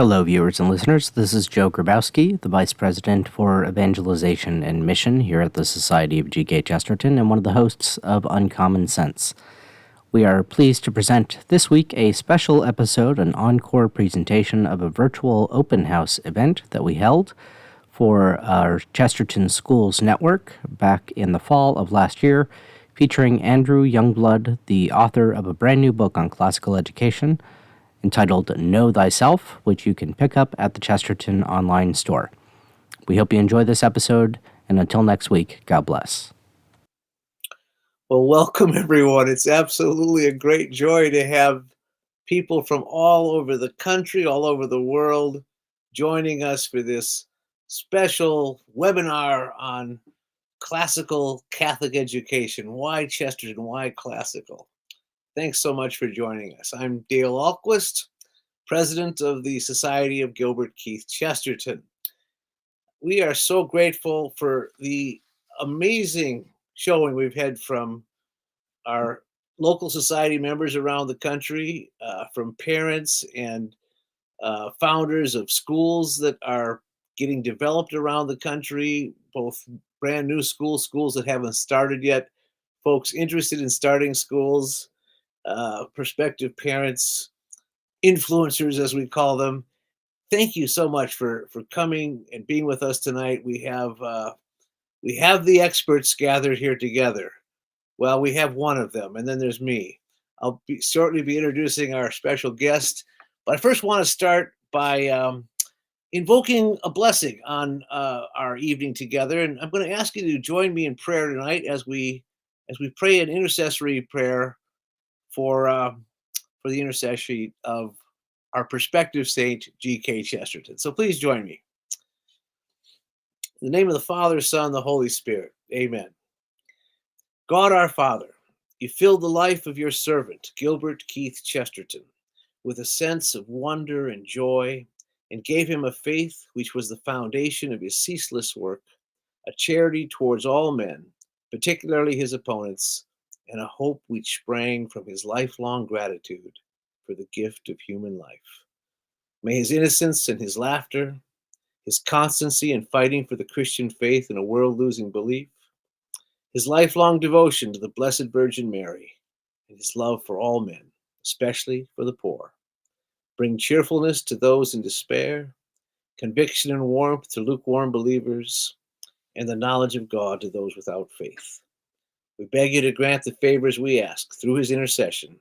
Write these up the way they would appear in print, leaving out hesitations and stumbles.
Hello, viewers and listeners. This is Joe Grabowski, the Vice President for Evangelization and Mission here at the Society of G.K. Chesterton and one of the hosts of Uncommon Sense. We are pleased to present this week a special episode, an encore presentation of a virtual open house event that we held for our Chesterton Schools Network back in the fall of last year, featuring Andrew Youngblood, the author of a brand new book on classical education entitled Know Thyself, which you can pick up at the Chesterton online store. We hope you enjoy this episode, and until next week, God bless. Well, welcome everyone. It's absolutely a great joy to have people from all over the country, all over the world, joining us for this special webinar on classical Catholic education. Why Chesterton? Why classical? Thanks so much for joining us. I'm Dale Ahlquist, president of the Society of Gilbert Keith Chesterton. We are so grateful for the amazing showing we've had from our local society members around the country, from parents and founders of schools that are getting developed around the country, both brand new schools that haven't started yet, folks interested in starting schools, prospective parents, influencers, as we call them. Thank you so much for coming and being with us tonight. We have the experts gathered here together. Well, we have one of them, and then there's me. I'll shortly be introducing our special guest, but I first want to start by invoking a blessing on our evening together, and I'm going to ask you to join me in prayer tonight as we pray an intercessory prayer for the intercession of our prospective saint, G.K. Chesterton. So please join me. In the name of the Father, Son, the Holy Spirit. Amen. God our Father, you filled the life of your servant, Gilbert Keith Chesterton, with a sense of wonder and joy, and gave him a faith which was the foundation of his ceaseless work, a charity towards all men, particularly his opponents, and a hope which sprang from his lifelong gratitude for the gift of human life. May his innocence and his laughter, his constancy in fighting for the Christian faith in a world losing belief, his lifelong devotion to the Blessed Virgin Mary, and his love for all men, especially for the poor, bring cheerfulness to those in despair, conviction and warmth to lukewarm believers, and the knowledge of God to those without faith. We beg you to grant the favors we ask through his intercession,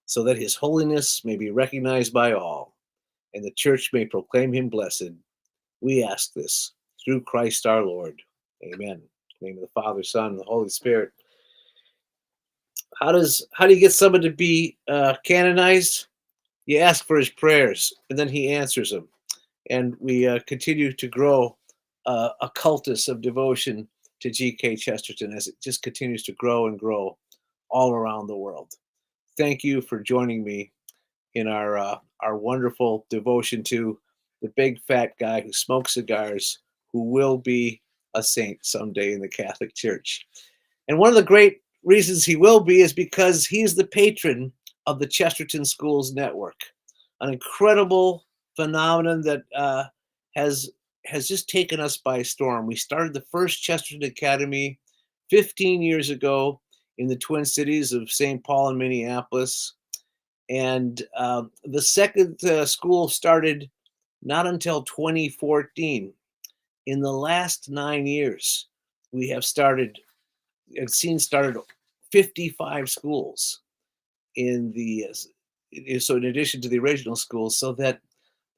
so that his holiness may be recognized by all, and the church may proclaim him blessed. We ask this through Christ our Lord. Amen. In the name of the Father, Son, and the Holy Spirit. How do you get someone to be canonized? You ask for his prayers, and then he answers them. And we continue to grow a cultus of devotion to G.K. Chesterton as it just continues to grow and grow all around the world. Thank you for joining me in our wonderful devotion to the big fat guy who smokes cigars, who will be a saint someday in the Catholic Church. And one of the great reasons he will be is because he's the patron of the Chesterton Schools Network, an incredible phenomenon that has just taken us by storm. We started the first Chesterton Academy 15 years ago in the Twin Cities of St. Paul and Minneapolis. And the second school started not until 2014. In the last 9 years, we have started 55 schools in addition to the original schools, so that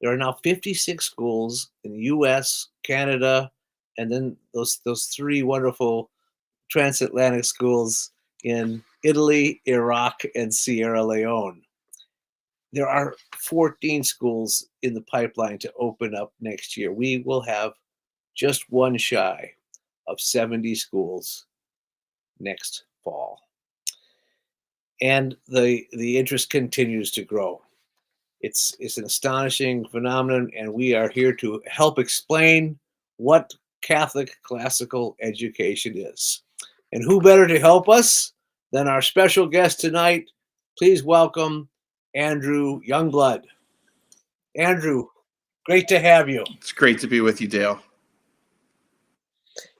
there are now 56 schools in the U.S., Canada, and then those three wonderful transatlantic schools in Italy, Iraq, and Sierra Leone. There are 14 schools in the pipeline to open up next year. We will have just one shy of 70 schools next fall. And the interest continues to grow. It's an astonishing phenomenon, and we are here to help explain what Catholic classical education is. And who better to help us than our special guest tonight? Please welcome Andrew Youngblood. Andrew, Great to have you. It's great to be with you, Dale.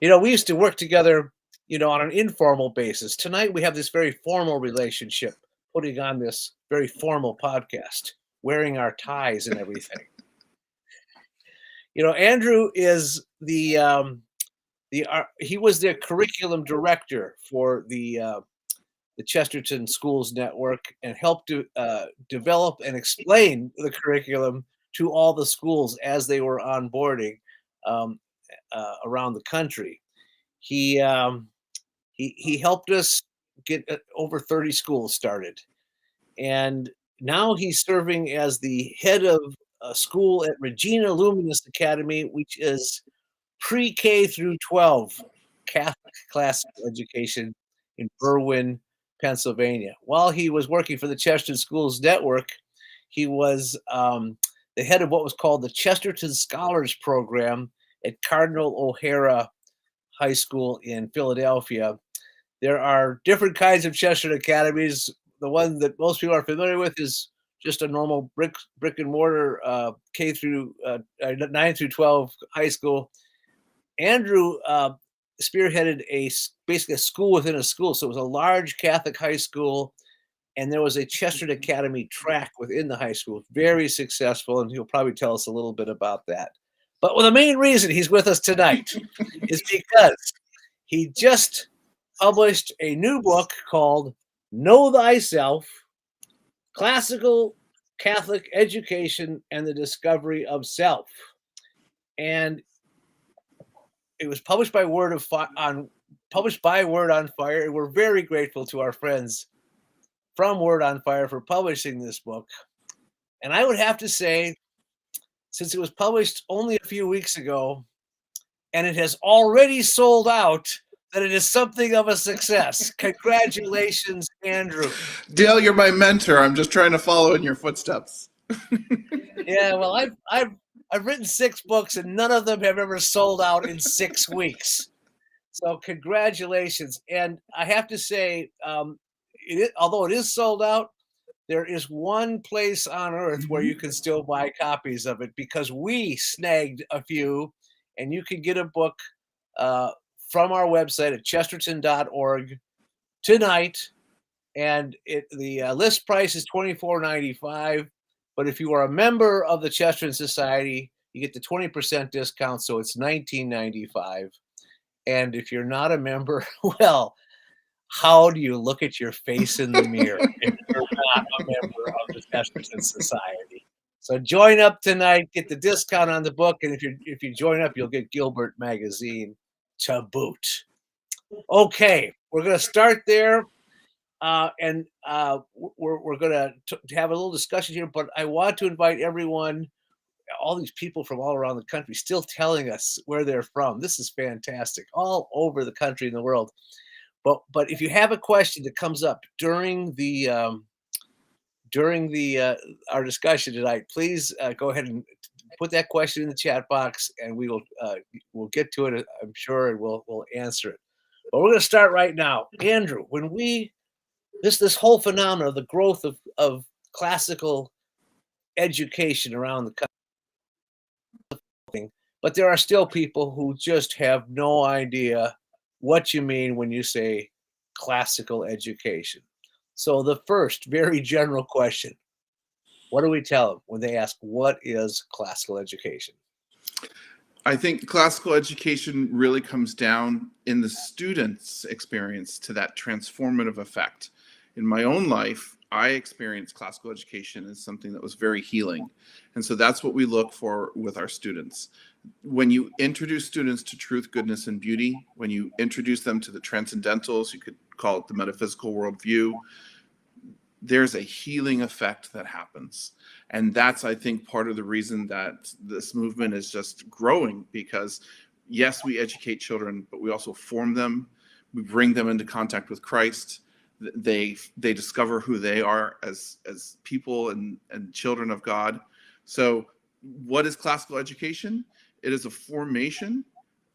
We used to work together, on an informal basis. Tonight, we have this very formal relationship, putting on this very formal podcast, wearing our ties and everything. Andrew is he was the curriculum director for the Chesterton Schools Network and helped to develop and explain the curriculum to all the schools as they were onboarding around the country. He helped us get over 30 schools started, and now he's serving as the head of a school at Regina Luminis Academy, which is pre-K through 12 Catholic classical education in Berwyn, Pennsylvania. While he was working for the Chesterton Schools Network, he was the head of what was called the Chesterton Scholars Program at Cardinal O'Hara High School in Philadelphia. There are different kinds of Chesterton academies. The one that most people are familiar with is just a normal brick and mortar K through 9 through 12 high school. Andrew spearheaded basically a school within a school. So it was a large Catholic high school, and there was a Chesterton Academy track within the high school. Very successful, and he'll probably tell us a little bit about that. But the main reason he's with us tonight is because he just published a new book called Know Thyself, Classical Catholic Education and the Discovery of Self. And it was published by Word on Fire. And we're very grateful to our friends from Word on Fire for publishing this book. And I would have to say, since it was published only a few weeks ago, and it has already sold out, that it is something of a success. Congratulations, Andrew. Dale, you're my mentor. I'm just trying to follow in your footsteps. Yeah, well, I've written 6 books, and none of them have ever sold out in 6 weeks. So congratulations. And I have to say, although it is sold out, there is one place on earth where you can still buy copies of it, because we snagged a few, and you can get a book from our website at chesterton.org tonight. And the list price is $24.95. But if you are a member of the Chesterton Society, you get the 20% discount, so it's $19.95. And if you're not a member, well, how do you look at your face in the mirror if you're not a member of the Chesterton Society? So join up tonight, get the discount on the book, and if you join up, you'll get Gilbert magazine to boot. Okay, we're going to start there. And we're going to have a little discussion here, but I want to invite everyone, all these people from all around the country, still telling us where they're from. This is fantastic, all over the country and the world. But if you have a question that comes up during our discussion tonight, please go ahead and put that question in the chat box, and we'll get to it, I'm sure, and we'll answer it. But we're going to start right now. Andrew, when this whole phenomenon of the growth of classical education around the country, but there are still people who just have no idea what you mean when you say classical education. So the first very general question, what do we tell them when they ask, what is classical education? I think classical education really comes down in the student's experience to that transformative effect. In my own life, I experienced classical education as something that was very healing. And so that's what we look for with our students. When you introduce students to truth, goodness, and beauty, when you introduce them to the transcendentals, you could call it the metaphysical worldview, there's a healing effect that happens. And that's, I think, part of the reason that this movement is just growing, because yes, we educate children, but we also form them. We bring them into contact with Christ. They discover who they are as people and children of God. So what is classical education? It is a formation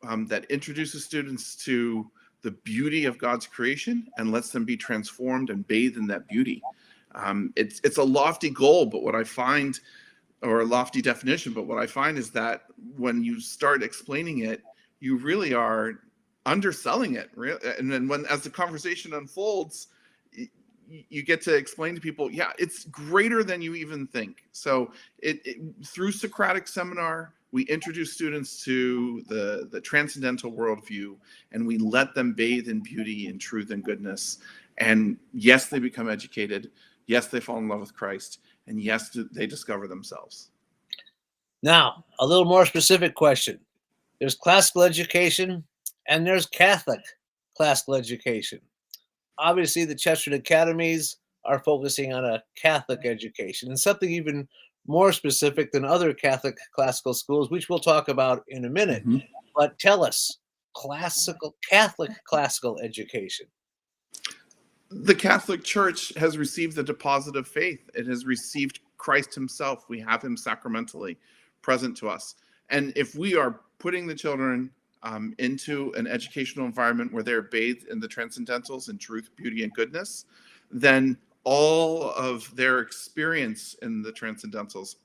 that introduces students to the beauty of God's creation and lets them be transformed and bathed in that beauty. It's a lofty goal, but what I find or a lofty definition, but what I find is that when you start explaining it, you really are underselling it. And then as the conversation unfolds, you get to explain to people, yeah, it's greater than you even think. So through Socratic Seminar, we introduce students to the transcendental worldview, and we let them bathe in beauty and truth and goodness. And yes, they become educated. Yes, they fall in love with Christ. And yes, they discover themselves. Now, a little more specific question. There's classical education and there's Catholic classical education. Obviously, the Chesterton Academies are focusing on a Catholic education and something even more specific than other Catholic classical schools, which we'll talk about in a minute. Mm-hmm. But tell us, Catholic classical education. The Catholic Church has received the deposit of faith. It has received Christ himself. We have him sacramentally present to us. And if we are putting the children into an educational environment where they're bathed in the transcendentals in truth, beauty, and goodness, then all of their experience in the transcendentals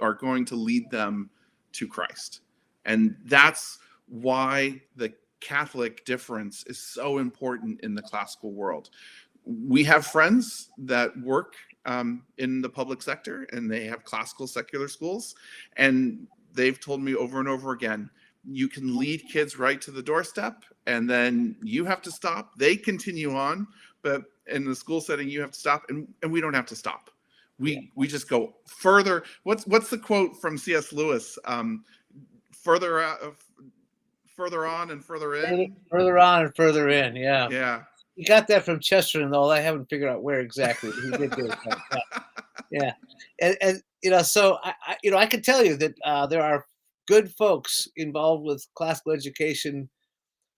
are going to lead them to Christ. And that's why the Catholic difference is so important in the classical world. We have friends that work in the public sector, and they have classical secular schools, and they've told me over and over again, you can lead kids right to the doorstep, and then you have to stop. They continue on, but in the school setting, you have to stop, and we don't have to stop. We just go further. What's the quote from C.S. Lewis? Further on and further in. Further on and further in. Yeah. Yeah. You got that from Chesterton, though. I haven't figured out where exactly he did get it. Yeah. And so I can tell you that there are good folks involved with classical education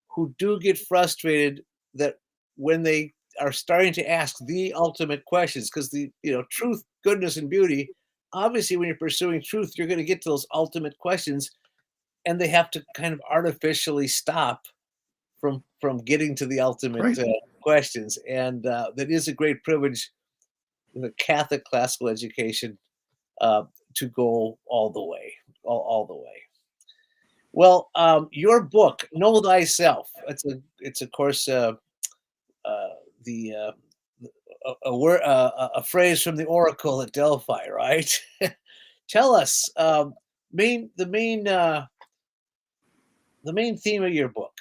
who do get frustrated that when they are starting to ask the ultimate questions, because the truth, goodness, and beauty, obviously when you're pursuing truth, you're going to get to those ultimate questions, and they have to kind of artificially stop from getting to the ultimate questions. And that is a great privilege in the Catholic classical education to go all the way, all the way. Well, your book, Know Thyself. It's of course a phrase from the Oracle at Delphi, right? Tell us the main theme of your book: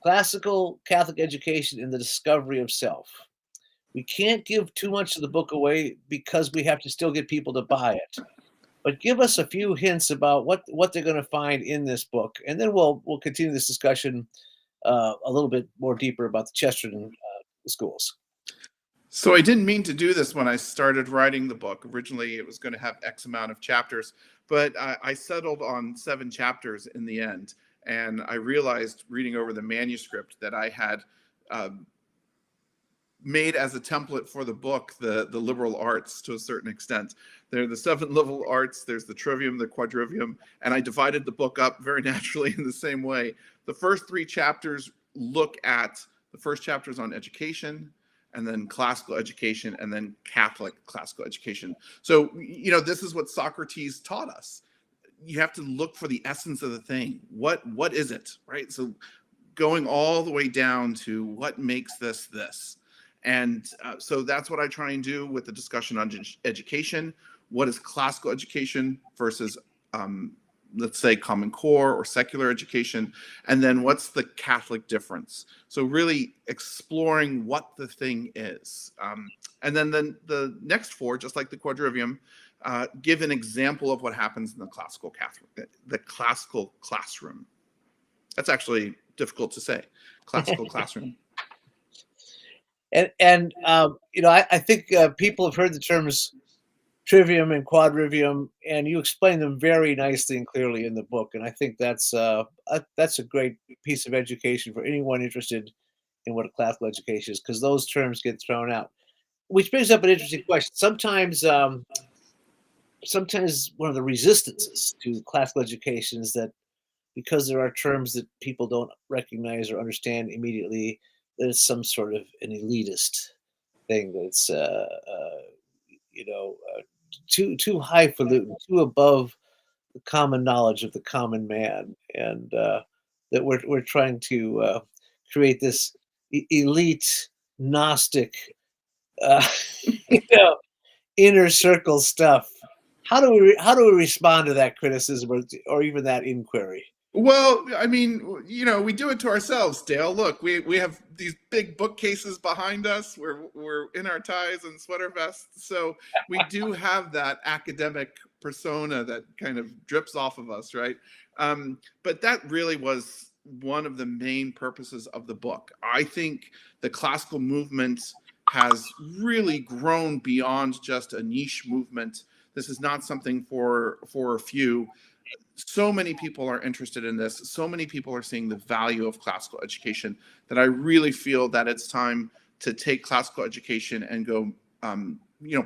classical Catholic education in the discovery of self. We can't give too much of the book away because we have to still get people to buy it. But give us a few hints about what they're going to find in this book, and then we'll continue this discussion a little bit more deeper about the Chesterton schools. So I didn't mean to do this when I started writing the book. Originally, it was going to have X amount of chapters, but I settled on 7 chapters in the end. And I realized, reading over the manuscript, that I had made as a template for the book the liberal arts to a certain extent. There are the 7 liberal arts, there's the trivium, the quadrivium, and I divided the book up very naturally in the same way. The first 3 chapters look at, the first chapter is on education, and then classical education, and then Catholic classical education. So, this is what Socrates taught us. You have to look for the essence of the thing. What is it, right? So going all the way down to what makes this. And so that's what I try and do with the discussion on education. What is classical education versus, let's say, Common Core or secular education? And then what's the Catholic difference? So really exploring what the thing is. And then the next 4, just like the quadrivium, give an example of what happens in the classical classroom. That's actually difficult to say. Classical classroom. And I think people have heard the terms trivium and quadrivium, and you explain them very nicely and clearly in the book. And I think that's a great piece of education for anyone interested in what a classical education is, because those terms get thrown out. Which brings up an interesting question. Sometimes one of the resistances to classical education is that because there are terms that people don't recognize or understand immediately, that it's some sort of an elitist thing. That's too highfalutin, too above the common knowledge of the common man, and that we're trying to create this elite Gnostic, you know, inner circle stuff. How do we respond to that criticism or even that inquiry? Well, I mean, we do it to ourselves, Dale. Look, we have these big bookcases behind us. We're in our ties and sweater vests, so we do have that academic persona that kind of drips off of us, right? But that really was one of the main purposes of the book. I think the classical movement has really grown beyond just a niche movement. This is not something for a few. So many people are interested in this. So many people are seeing the value of classical education that I really feel that it's time to take classical education and go,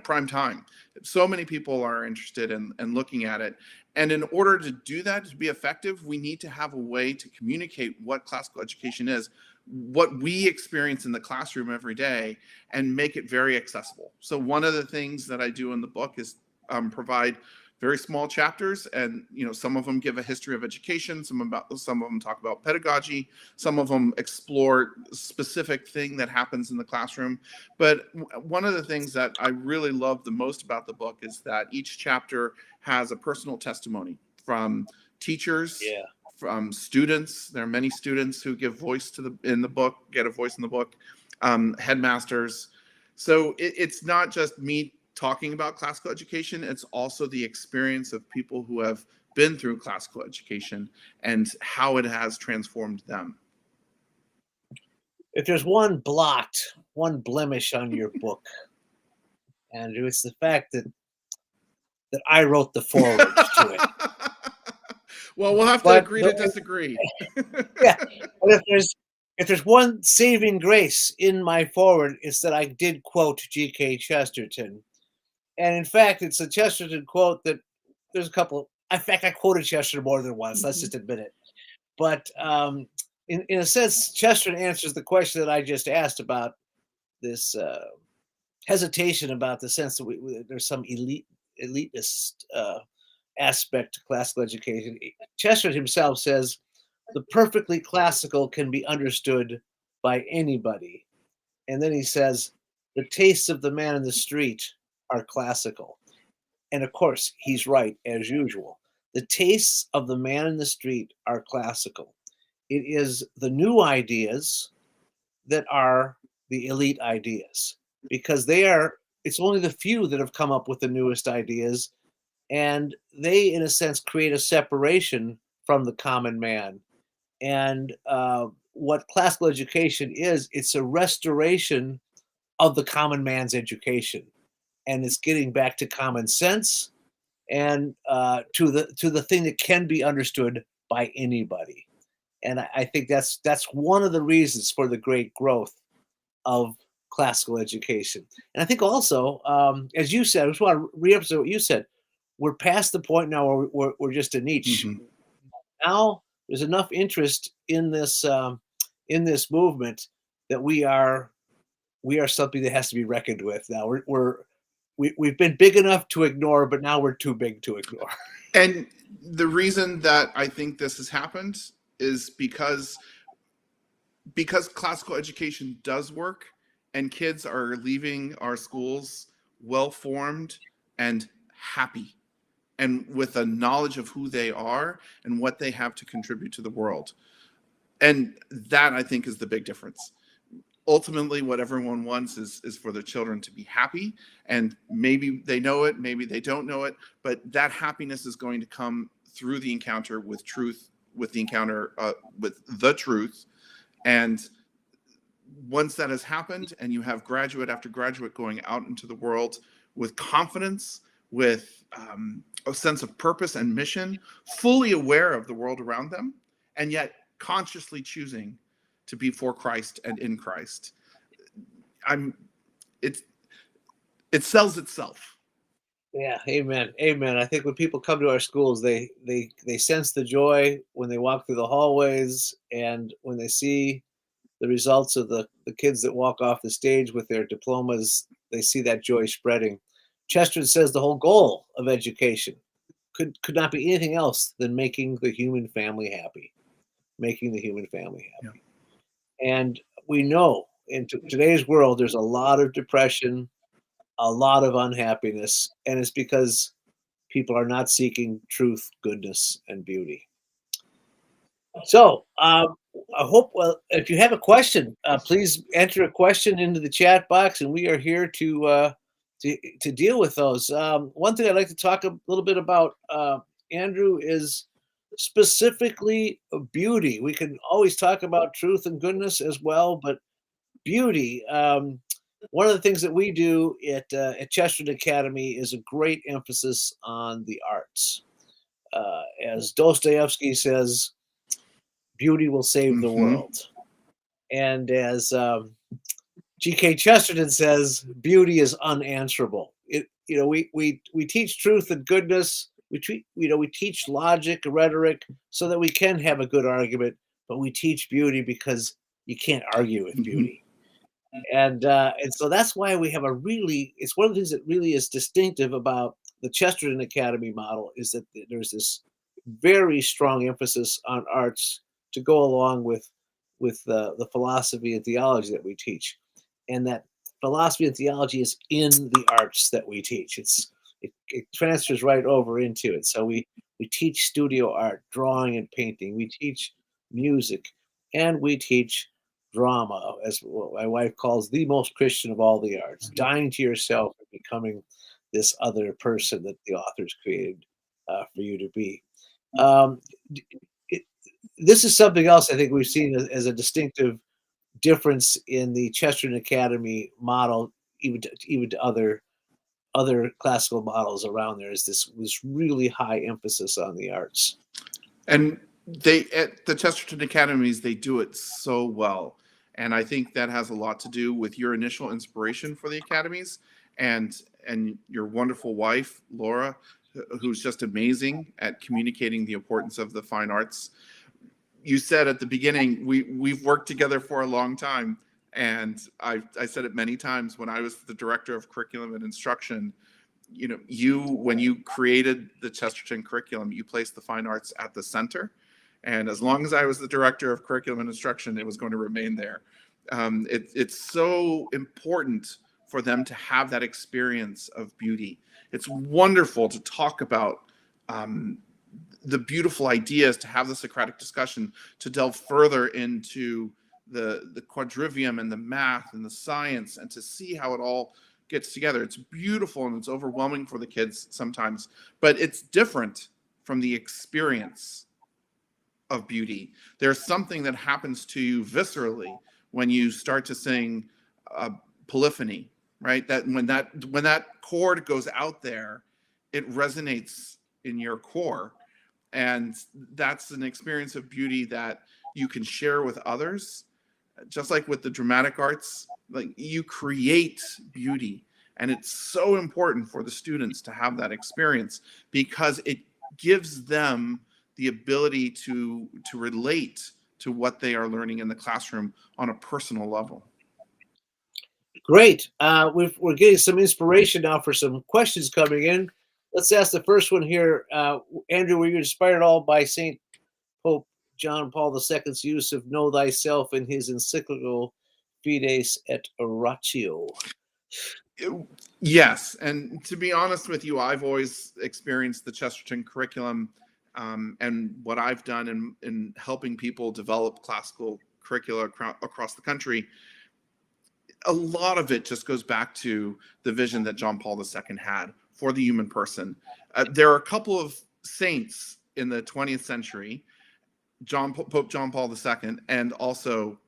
prime time. So many people are interested in looking at it. And in order to do that, to be effective, we need to have a way to communicate what classical education is, what we experience in the classroom every day, and make it very accessible. So one of the things that I do in the book is provide very small chapters, and some of them give a history of education, some of them talk about pedagogy, some of them explore specific thing that happens in the classroom. But one of the things that I really love the most about the book is that each chapter has a personal testimony from teachers, from students. There are many students who give voice in the book, get a voice in the book, headmasters. So it's not just me talking about classical education, it's also the experience of people who have been through classical education and how it has transformed them. If there's one blot, one blemish on your book, Andrew, it's the fact that I wrote the foreword to it. Well, we'll have to agree to disagree. Yeah, but if there's one saving grace in my foreword, it's that I did quote G.K. Chesterton. And in fact, it's a Chesterton quote that there's a couple. In fact, I quoted Chesterton more than once. Let's just admit it. But in a sense, Chesterton answers the question that I just asked about this hesitation about the sense that there's some elitist aspect to classical education. Chesterton himself says the perfectly classical can be understood by anybody. And then he says the tastes of the man in the street are classical. And of course, he's right, as usual. The tastes of the man in the street are classical. It is the new ideas that are the elite ideas, because it's only the few that have come up with the newest ideas, and they, in a sense, create a separation from the common man. And what classical education is, it's a restoration of the common man's education. And it's getting back to common sense and to the thing that can be understood by anybody. And I think that's one of the reasons for the great growth of classical education. And I think also, as you said, I just want to re-emphasize what you said. We're past the point now where we're just a niche. Mm-hmm. Now there's enough interest in this movement that we are something that has to be reckoned with. Now we've been big enough to ignore, but now we're too big to ignore. And the reason that I think this has happened is because classical education does work, and kids are leaving our schools well-formed and happy, and with a knowledge of who they are and what they have to contribute to the world. And that, I think, is the big difference. Ultimately, what everyone wants is for their children to be happy, and maybe they know it, maybe they don't know it, but that happiness is going to come through the encounter with truth, with the encounter with the truth. And once that has happened, and you have graduate after graduate going out into the world with confidence, with a sense of purpose and mission, fully aware of the world around them, and yet consciously choosing to be for Christ and in Christ, it sells itself. Yeah, amen, amen. I think when people come to our schools, they sense the joy when they walk through the hallways, and when they see the results of the kids that walk off the stage with their diplomas, they see that joy spreading. Chesterton says the whole goal of education could not be anything else than making the human family happy. Making the human family happy. Yeah. And we know in today's world, there's a lot of depression, a lot of unhappiness, and it's because people are not seeking truth, goodness, and beauty. So I hope, well, if you have a question, please enter a question into the chat box, and we are here to deal with those. One thing I'd like to talk a little bit about, Andrew, is specifically beauty. We can always talk about truth and goodness as well, but beauty. One of the things that we do at Chesterton Academy is a great emphasis on the arts. As Dostoevsky says, beauty will save the world. And as G.K. Chesterton says, beauty is unanswerable. We teach truth and goodness. We teach logic, rhetoric, so that we can have a good argument. But we teach beauty because you can't argue with beauty. And so that's why we have it's one of the things that really is distinctive about the Chesterton Academy model, is that there's this very strong emphasis on arts to go along with the philosophy and theology that we teach. And that philosophy and theology is in the arts that we teach. It transfers right over into it. So we teach studio art, drawing and painting. We teach music, and we teach drama, as what my wife calls the most Christian of all the arts, dying to yourself and becoming this other person that the authors created for you to be. This is something else I think we've seen as a distinctive difference in the Chesterton Academy model, even to other classical models around there, is this really high emphasis on the arts. And at the Chesterton Academies, they do it so well. And I think that has a lot to do with your initial inspiration for the academies and your wonderful wife, Laura, who's just amazing at communicating the importance of the fine arts. You said at the beginning, we've worked together for a long time. And I said it many times when I was the director of curriculum and instruction. When you created the Chesterton curriculum, you placed the fine arts at the center. And as long as I was the director of curriculum and instruction, it was going to remain there. It's so important for them to have that experience of beauty. It's wonderful to talk about the beautiful ideas, to have the Socratic discussion, to delve further into the quadrivium and the math and the science, and to see how it all gets together. It's beautiful and it's overwhelming for the kids sometimes, but it's different from the experience of beauty. There's something that happens to you viscerally when you start to sing polyphony, right? That when that chord goes out there, it resonates in your core. And that's an experience of beauty that you can share with others. Just like with the dramatic arts, like you create beauty. And it's so important for the students to have that experience because it gives them the ability to relate to what they are learning in the classroom on a personal level. Great. We're getting some inspiration now for some questions coming in. Let's ask the first one here. Andrew, were you inspired at all by St. Pope John Paul II's use of know thyself in his encyclical Fides et Oratio? Yes. And to be honest with you, I've always experienced the Chesterton curriculum and what I've done in helping people develop classical curricula across the country. A lot of it just goes back to the vision that John Paul II had for the human person. There are a couple of saints in the 20th century, Pope John Paul II, and also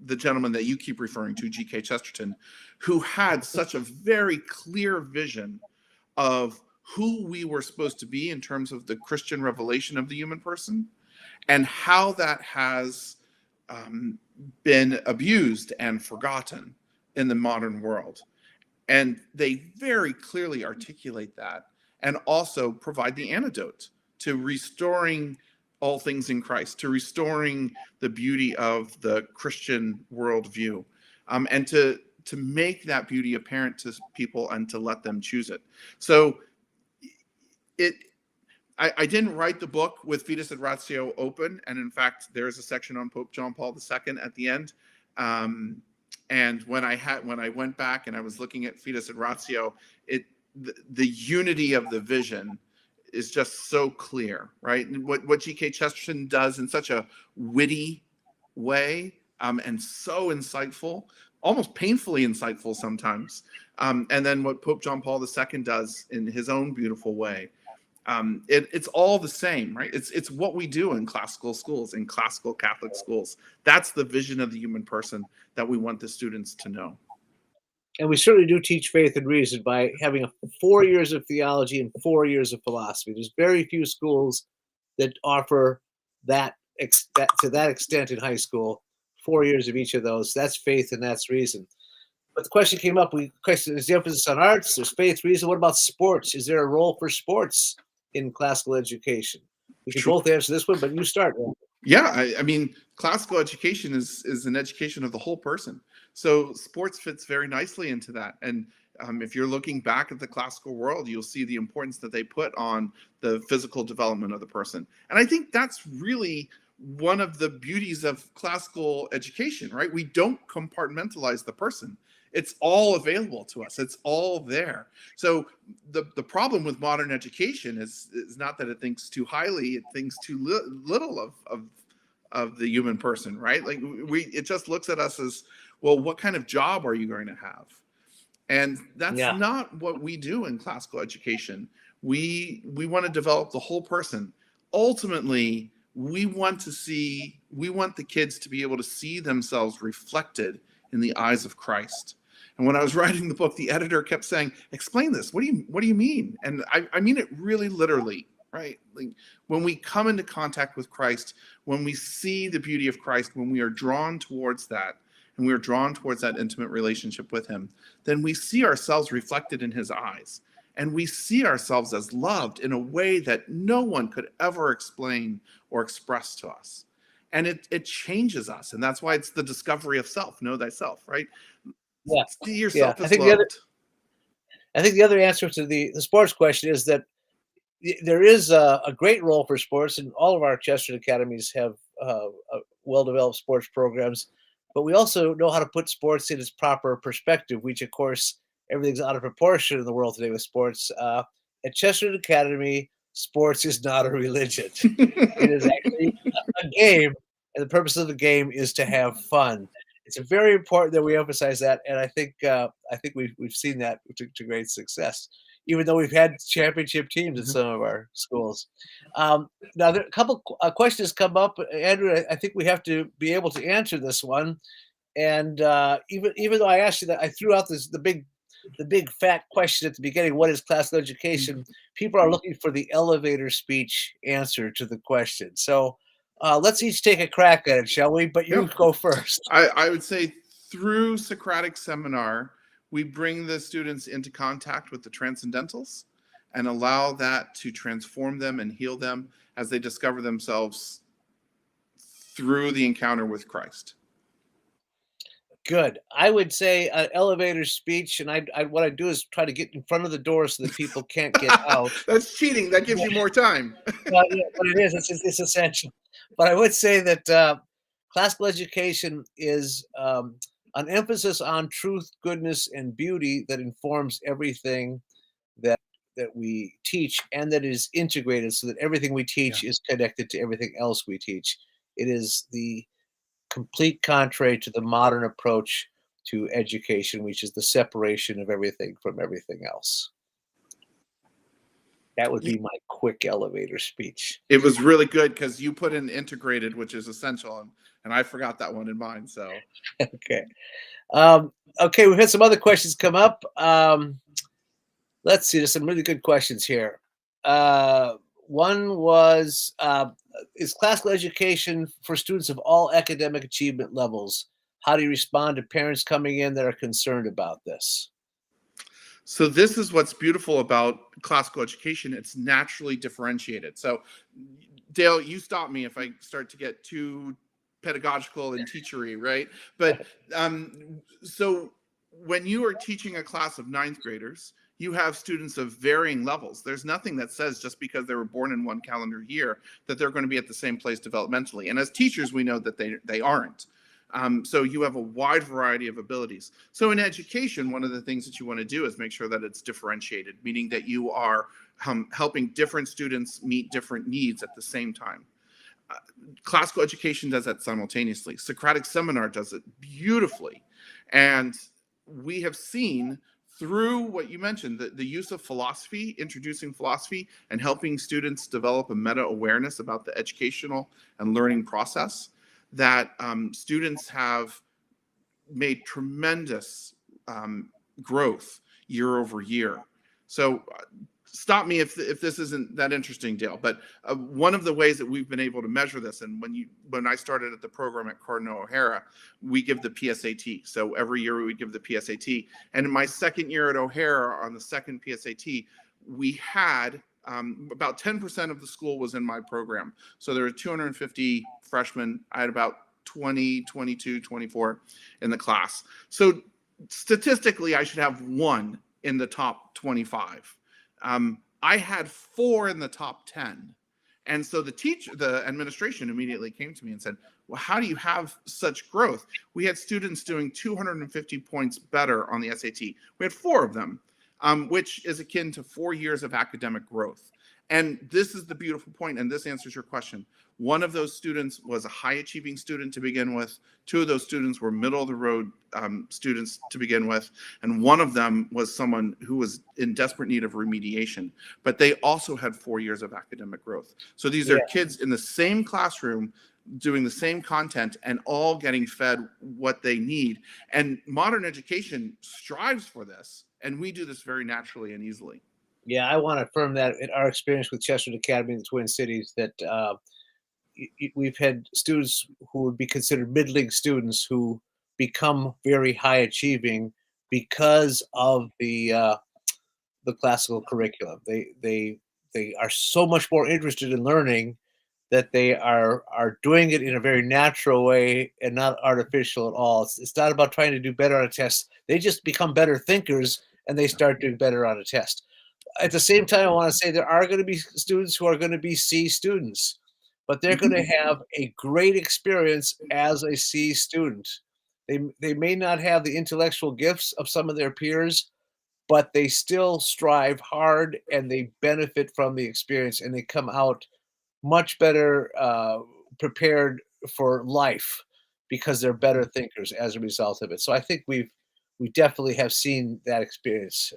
the gentleman that you keep referring to, G.K. Chesterton, who had such a very clear vision of who we were supposed to be in terms of the Christian revelation of the human person and how that has been abused and forgotten in the modern world. And they very clearly articulate that and also provide the antidote to restoring all things in Christ, to restoring the beauty of the Christian worldview, and to to make that beauty apparent to people and to let them choose it. So I didn't write the book with Fides et Ratio open, and in fact, there is a section on Pope John Paul II at the end. And when I went back and I was looking at Fides et Ratio, the unity of the vision is just so clear, right? And what G.K. Chesterton does in such a witty way, and so insightful, almost painfully insightful sometimes. And then what Pope John Paul II does in his own beautiful way. It's all the same, right? It's what we do in classical schools, in classical Catholic schools. That's the vision of the human person that we want the students to know. And we certainly do teach faith and reason by having 4 years of theology and 4 years of philosophy. There's very few schools that offer that to that extent in high school. 4 years of each of those. That's faith and that's reason. But the question came up. Is the emphasis on arts? There's faith, reason. What about sports? Is there a role for sports in classical education? We can both answer this one, but you start. Yeah, I mean, classical education is an education of the whole person. So sports fits very nicely into that. And if you're looking back at the classical world, you'll see the importance that they put on the physical development of the person. And I think that's really one of the beauties of classical education, right? We don't compartmentalize the person. It's all available to us. It's all there. So the problem with modern education is not that it thinks too highly, it thinks too little of the human person, right? Like it just looks at us as, well, what kind of job are you going to have? And that's not what we do in classical education. We want to develop the whole person. Ultimately, we want the kids to be able to see themselves reflected in the eyes of Christ. And when I was writing the book, the editor kept saying, "Explain this. What do you mean?" And I mean it really literally, right? Like when we come into contact with Christ, when we see the beauty of Christ, when we are drawn towards that, and we are drawn towards that intimate relationship with him, then we see ourselves reflected in his eyes. And we see ourselves as loved in a way that no one could ever explain or express to us. And it changes us. And that's why it's the discovery of self. Know thyself, right? Yeah. See yourself as I think loved. the other answer to the sports question is that there is a great role for sports, and all of our Chesterton academies have well-developed sports programs. But we also know how to put sports in its proper perspective, which, of course, everything's out of proportion in the world today with sports. At Chesterton Academy, sports is not a religion. It is actually a game, and the purpose of the game is to have fun. It's very important that we emphasize that, and I think we've seen that to great success, even though we've had championship teams at some of our schools. Now, there, a couple questions come up, Andrew. I think we have to be able to answer this one. And even though I asked you that, I threw out the big fat question at the beginning: what is classical education? People are looking for the elevator speech answer to the question. So let's each take a crack at it, shall we? But you go first. I would say through Socratic Seminar, we bring the students into contact with the transcendentals and allow that to transform them and heal them as they discover themselves through the encounter with Christ. Good. I would say an elevator speech, and what I do is try to get in front of the door so that people can't get out. That's cheating. That gives you more time. Well, yeah, but it is. It's essential. But I would say that classical education is an emphasis on truth, goodness, and beauty that informs everything that we teach, and that is integrated so that everything we teach is connected to everything else we teach. It is the complete contrary to the modern approach to education, which is the separation of everything from everything else. That would be my quick elevator speech. It was really good because you put in integrated, which is essential, and I forgot that one in mine. So okay. Okay, we've had some other questions come up. Let's see, there's some really good questions here. One was, is classical education for students of all academic achievement levels? How do you respond to parents coming in that are concerned about this? So this is what's beautiful about classical education. It's naturally differentiated. So Dale, you stop me if I start to get too pedagogical and teachery, right? But so when you are teaching a class of ninth graders, you have students of varying levels. There's nothing that says just because they were born in one calendar year that they're going to be at the same place developmentally. And as teachers, we know that they aren't. So you have a wide variety of abilities. So in education, one of the things that you want to do is make sure that it's differentiated, meaning that you are helping different students meet different needs at the same time. Classical education does that simultaneously. Socratic Seminar does it beautifully. And we have seen through what you mentioned, the use of philosophy, introducing philosophy and helping students develop a meta-awareness about the educational and learning process, that students have made tremendous growth year over year. So stop me if this isn't that interesting, Dale, but one of the ways that we've been able to measure this, and when I started at the program at Cardinal O'Hara, we give the PSAT. So every year we would give the PSAT. And in my second year at O'Hara, on the second PSAT, we had about 10% of the school was in my program. So there were 250 freshmen. I had about 20, 22, 24 in the class. So statistically, I should have one in the top 25. I had 4 in the top 10. And so the administration immediately came to me and said, well, how do you have such growth? We had students doing 250 points better on the SAT. We had 4 of them, which is akin to 4 years of academic growth. And this is the beautiful point, and this answers your question. One of those students was a high achieving student to begin with. 2 of those students were middle of the road students to begin with. And one of them was someone who was in desperate need of remediation. But they also had 4 years of academic growth. So these are kids in the same classroom doing the same content and all getting fed what they need. And modern education strives for this. And we do this very naturally and easily. Yeah, I want to affirm that in our experience with Chesterton Academy in the Twin Cities, that we've had students who would be considered middling students who become very high achieving because of the classical curriculum. They are so much more interested in learning that they are doing it in a very natural way and not artificial at all. It's not about trying to do better on a test. They just become better thinkers and they start doing better on a test. At the same time, I want to say there are going to be students who are going to be C students, but they're going to have a great experience as a C student. They may not have the intellectual gifts of some of their peers, but they still strive hard and they benefit from the experience and they come out much better prepared for life because they're better thinkers as a result of it. So I think we definitely have seen that experience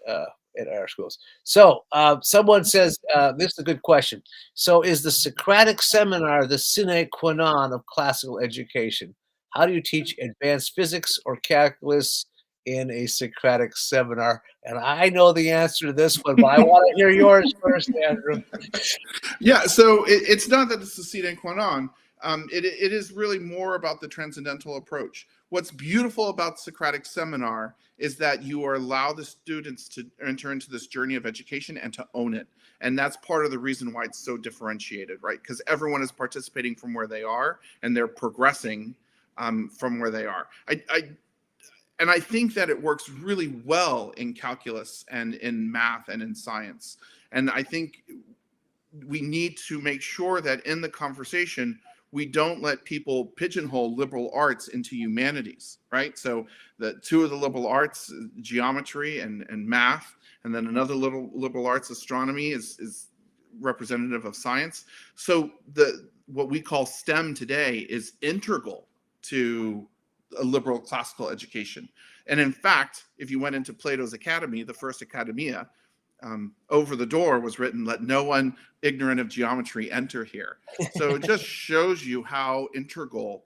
at our schools. So someone says, this is a good question. So is the Socratic Seminar the sine qua non of classical education? How do you teach advanced physics or calculus in a Socratic seminar? And I know the answer to this one, but I want to hear yours first, Andrew. Yeah, so it's not that it's the sine qua non. It is really more about the transcendental approach. What's beautiful about Socratic Seminar is that you allow the students to enter into this journey of education and to own it. And that's part of the reason why it's so differentiated, right? Because everyone is participating from where they are and they're progressing from where they are. And I think that it works really well in calculus and in math and in science. And I think we need to make sure that in the conversation, we don't let people pigeonhole liberal arts into humanities, right? So the 2 of the liberal arts, geometry and math, and then another liberal arts, astronomy, is representative of science. So what we call STEM today is integral to a liberal classical education. And in fact, if you went into Plato's Academy, the first academia, over the door was written, "Let no one ignorant of geometry enter here." So it just shows you how integral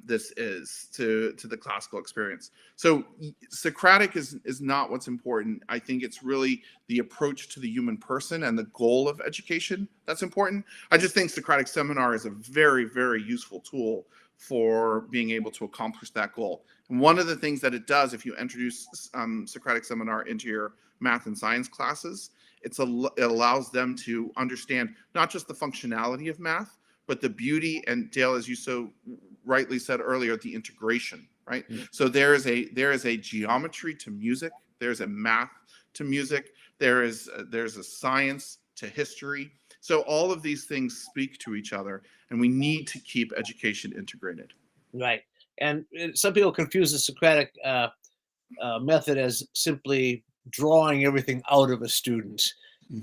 this is to the classical experience. So Socratic is not what's important. I think it's really the approach to the human person and the goal of education that's important. I just think Socratic Seminar is a very, very useful tool for being able to accomplish that goal. And one of the things that it does, if you introduce Socratic Seminar into your math and science classes, it allows them to understand not just the functionality of math, but the beauty, and Dale, as you so rightly said earlier, the integration right? So there is a geometry to music, there's a math to music, there's a science to history. So all of these things speak to each other, and we need to keep education integrated. Right. And some people confuse the Socratic method as simply drawing everything out of a student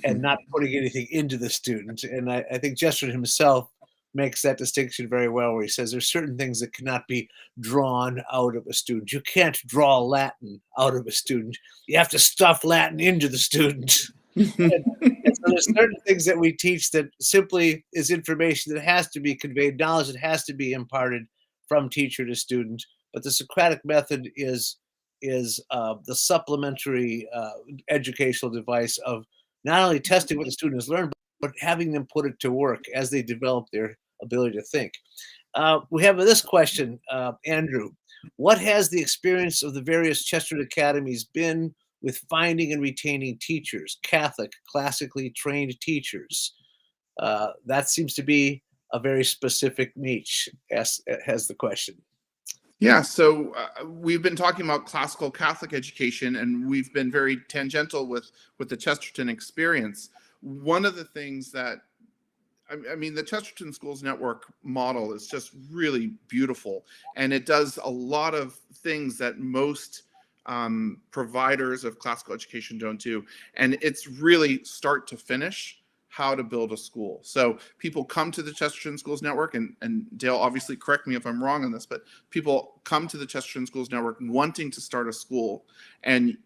and not putting anything into the student. And I think Chesterton himself makes that distinction very well, where he says there's certain things that cannot be drawn out of a student. You can't draw Latin out of a student. You have to stuff Latin into the student. And so there's certain things that we teach that simply is information that has to be conveyed, knowledge that has to be imparted from teacher to student. But the Socratic method is the supplementary educational device of not only testing what the student has learned, but having them put it to work as they develop their ability to think. We have this question, Andrew. What has the experience of the various Chesterton academies been with finding and retaining teachers, Catholic, classically trained teachers? That seems to be a very specific niche, has the question. Yeah, so we've been talking about classical Catholic education, and we've been very tangential with the Chesterton experience. One of the things that, I mean, the Chesterton Schools Network model is just really beautiful, and it does a lot of things that most providers of classical education don't do, and it's really start to finish how to build a school. So people come to the Chesterton Schools Network, and Dale, obviously correct me if I'm wrong on this, but people come to the Chesterton Schools Network wanting to start a school, and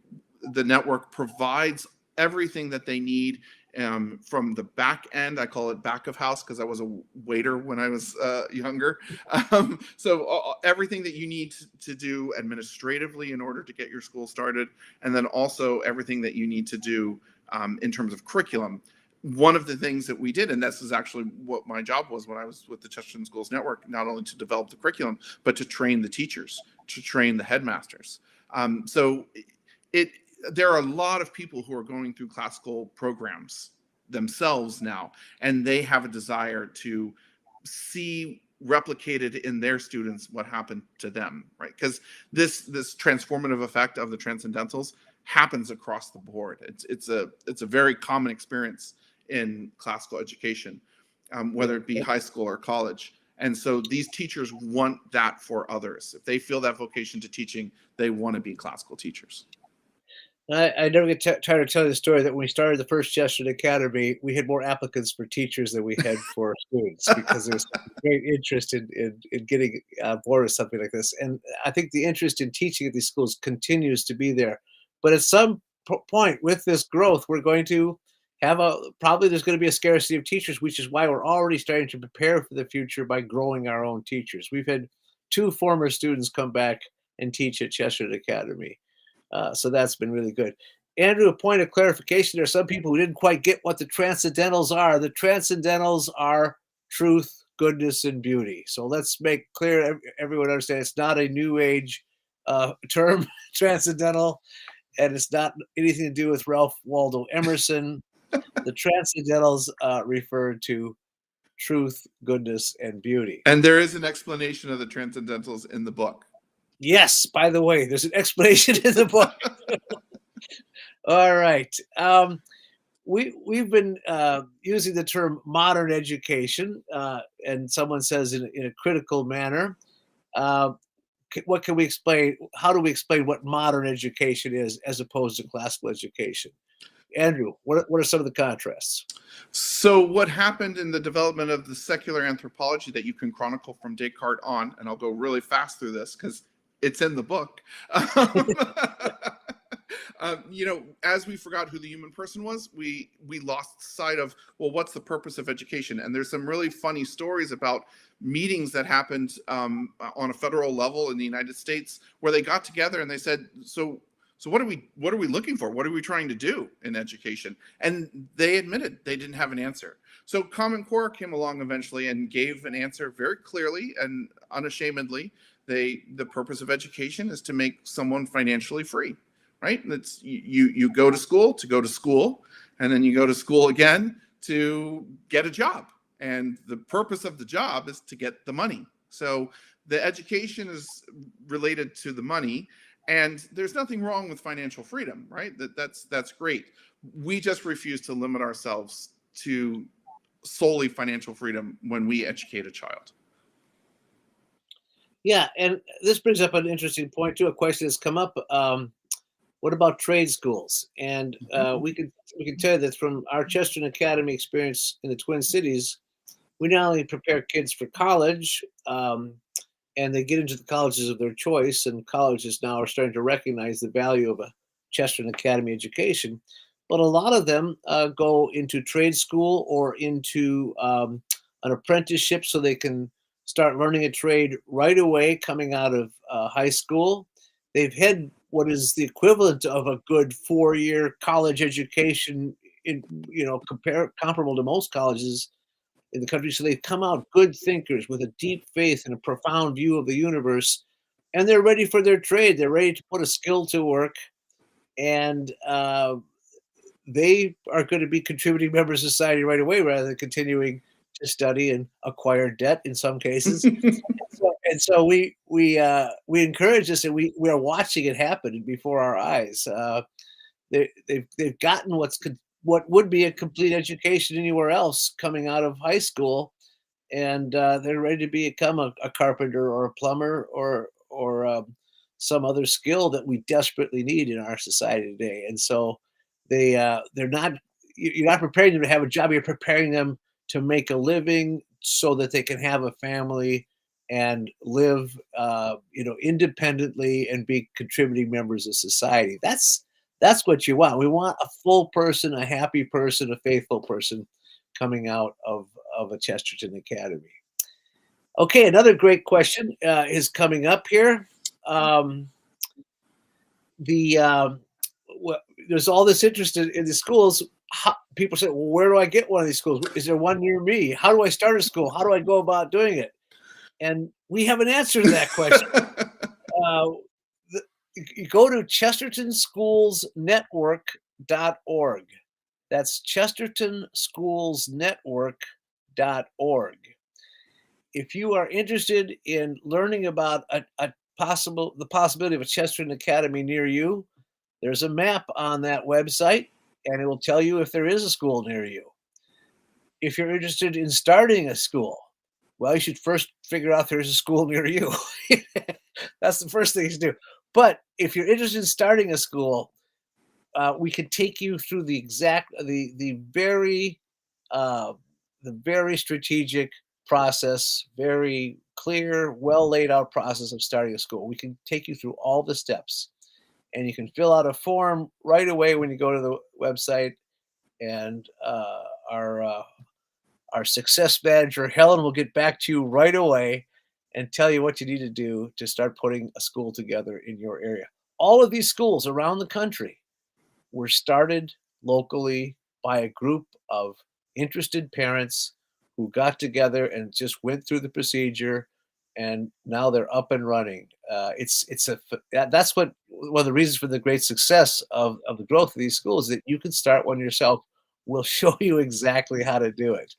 the network provides everything that they need from the back end. I call it back of house because I was a waiter when I was younger. So everything that you need to do administratively in order to get your school started, and then also everything that you need to do in terms of curriculum. One of the things that we did, and this is actually what my job was when I was with the Chesterton Schools Network, not only to develop the curriculum, but to train the teachers, to train the headmasters. So there are a lot of people who are going through classical programs themselves now, and they have a desire to see replicated in their students what happened to them, right? Because this transformative effect of the transcendentals happens across the board. It's a very common experience in classical education, whether it be high school or college. And so these teachers want that for others. If they feel that vocation to teaching, they want to be classical teachers. I never get tired of telling the story that when we started the first Chesterton Academy, we had more applicants for teachers than we had for students, because there's great interest in getting on board with something like this. And I think the interest in teaching at these schools continues to be there. But at some point with this growth, we're going to have probably there's going to be a scarcity of teachers, which is why we're already starting to prepare for the future by growing our own teachers. We've had 2 former students come back and teach at Chesterton Academy. So that's been really good. Andrew, a point of clarification. There are some people who didn't quite get what the transcendentals are. The transcendentals are truth, goodness, and beauty. So let's make clear, everyone understand, it's not a new age term, transcendental, and it's not anything to do with Ralph Waldo Emerson. The transcendentals refer to truth, goodness, and beauty. And there is an explanation of the transcendentals in the book. Yes, by the way, there's an explanation in the book. All right. We've been using the term modern education, and someone says in a critical manner. What can we explain? How do we explain what modern education is as opposed to classical education? Andrew, what are some of the contrasts? So what happened in the development of the secular anthropology that you can chronicle from Descartes on, and I'll go really fast through this because it's in the book. As we forgot who the human person was, we lost sight of, well, what's the purpose of education? And there's some really funny stories about meetings that happened on a federal level in the United States where they got together and they said, so what are we looking for? What are we trying to do in education? And they admitted they didn't have an answer. So Common Core came along eventually and gave an answer very clearly and unashamedly. The purpose of education is to make someone financially free, right? That's you go to school, and then you go to school again to get a job. And the purpose of the job is to get the money. So The education is related to the money, and there's nothing wrong with financial freedom, right? That's great. We just refuse to limit ourselves to solely financial freedom when we educate a child. Yeah, and this brings up an interesting point too. A question that's come up. What about trade schools? And we can tell you that from our Chesterton Academy experience in the Twin Cities, we not only prepare kids for college, and they get into the colleges of their choice, and colleges now are starting to recognize the value of a Chesterton Academy education. But a lot of them go into trade school or into an apprenticeship so they can start learning a trade right away coming out of high school. They've had what is the equivalent of a good 4-year college education in comparable to most colleges in the country. So they've come out good thinkers with a deep faith and a profound view of the universe, and they're ready for their trade. They're ready to put a skill to work, and they are going to be contributing members of society right away rather than continuing to study and acquire debt in some cases. So we encourage this, and we are watching it happen before our eyes. They've gotten what would be a complete education anywhere else coming out of high school, and they're ready to become a carpenter or a plumber or some other skill that we desperately need in our society today. And so they're not you're not preparing them to have a job. You're preparing them to make a living so that they can have a family and live independently and be contributing members of society. That's what you want. We want a full person, a happy person, a faithful person coming out of a Chesterton Academy. Okay, another great question is coming up here. There's all this interest in the schools. People say, well, where do I get one of these schools? Is there one near me? How do I start a school? How do I go about doing it? And we have an answer to that question. You go to Chesterton Schools Network.org. That's Chesterton Schools Network.org. If you are interested in learning about the possibility of a Chesterton Academy near you, there's a map on that website, and it will tell you if there is a school near you. If you're interested in starting a school, well, you should first figure out there's a school near you. That's the first thing to do. But if you're interested in starting a school, we can take you through the very strategic process, very clear, well laid out process of starting a school. We can take you through all the steps, and you can fill out a form right away when you go to the website. And our success manager, Helen, will get back to you right away and tell you what you need to do to start putting a school together in your area. All of these schools around the country were started locally by a group of interested parents who got together and just went through the procedure, and now they're up and running. That's one of the reasons for the great success of the growth of these schools, that you can start one yourself. We'll show you exactly how to do it.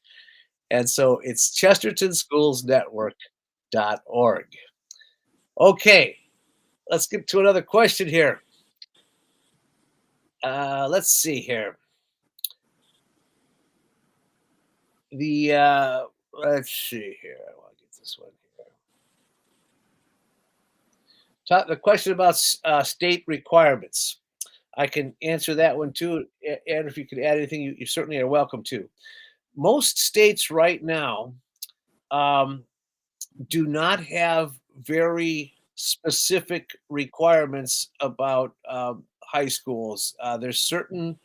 And so it's Chesterton Schools Network.org. Okay, let's get to another question here. Let's see here. Let's see here. I want to get this one here. The question about state requirements. I can answer that one too. And if you could add anything, you certainly are welcome to. Most states right now do not have very specific requirements about high schools. There's certain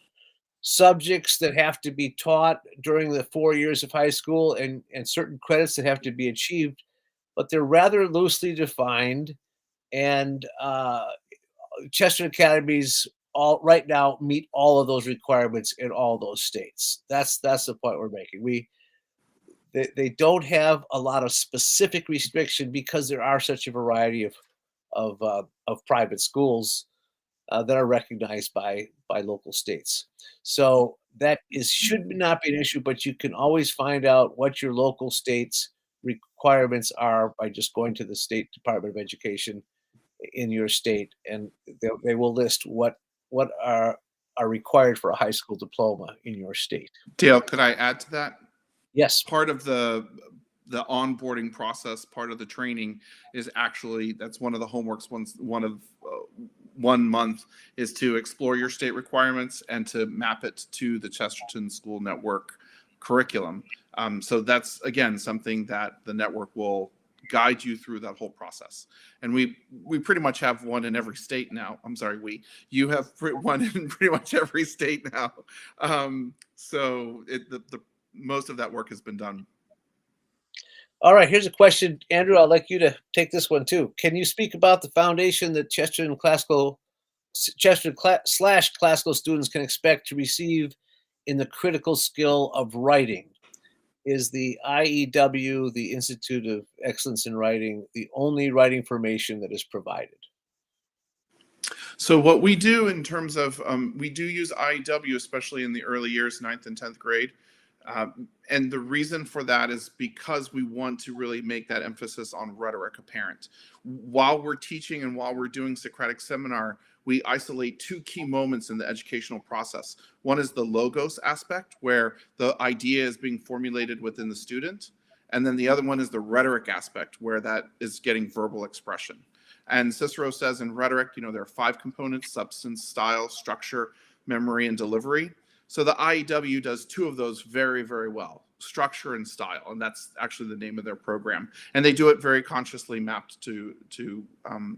subjects that have to be taught during the 4 years of high school, and certain credits that have to be achieved, but they're rather loosely defined. And Chesterton Academies right now meet all of those requirements in all those states. That's the point we're making. They don't have a lot of specific restriction because there are such a variety of private schools that are recognized by local states. So that should not be an issue, but you can always find out what your local state's requirements are by just going to the State Department of Education in your state, and they will list what are required for a high school diploma in your state. Dale, could I add to that? Yes. Part of the onboarding process, part of the training is actually, that's one of the homeworks, one month is to explore your state requirements and to map it to the Chesterton School Network curriculum. So that's, again, something that the network will guide you through that whole process. And we pretty much have one in every state now. I'm sorry, you have one in pretty much every state now. So the most of that work has been done. All right, here's a question, Andrew. I'd like you to take this one too. Can you speak about the foundation that Chesterton classical students can expect to receive in the critical skill of writing? Is the IEW, the Institute of Excellence in Writing, the only writing formation that is provided? So what we do in terms of, we do use IEW, especially in the early years, 9th and 10th grade. And the reason for that is because we want to really make that emphasis on rhetoric apparent. While we're teaching and while we're doing Socratic seminar, we isolate two key moments in the educational process. One is the logos aspect, where the idea is being formulated within the student. And then the other one is the rhetoric aspect, where that is getting verbal expression. And Cicero says in rhetoric, there are 5 components: substance, style, structure, memory, and delivery. So the IEW does 2 of those very, very well: structure and style, and that's actually the name of their program. And they do it very consciously mapped to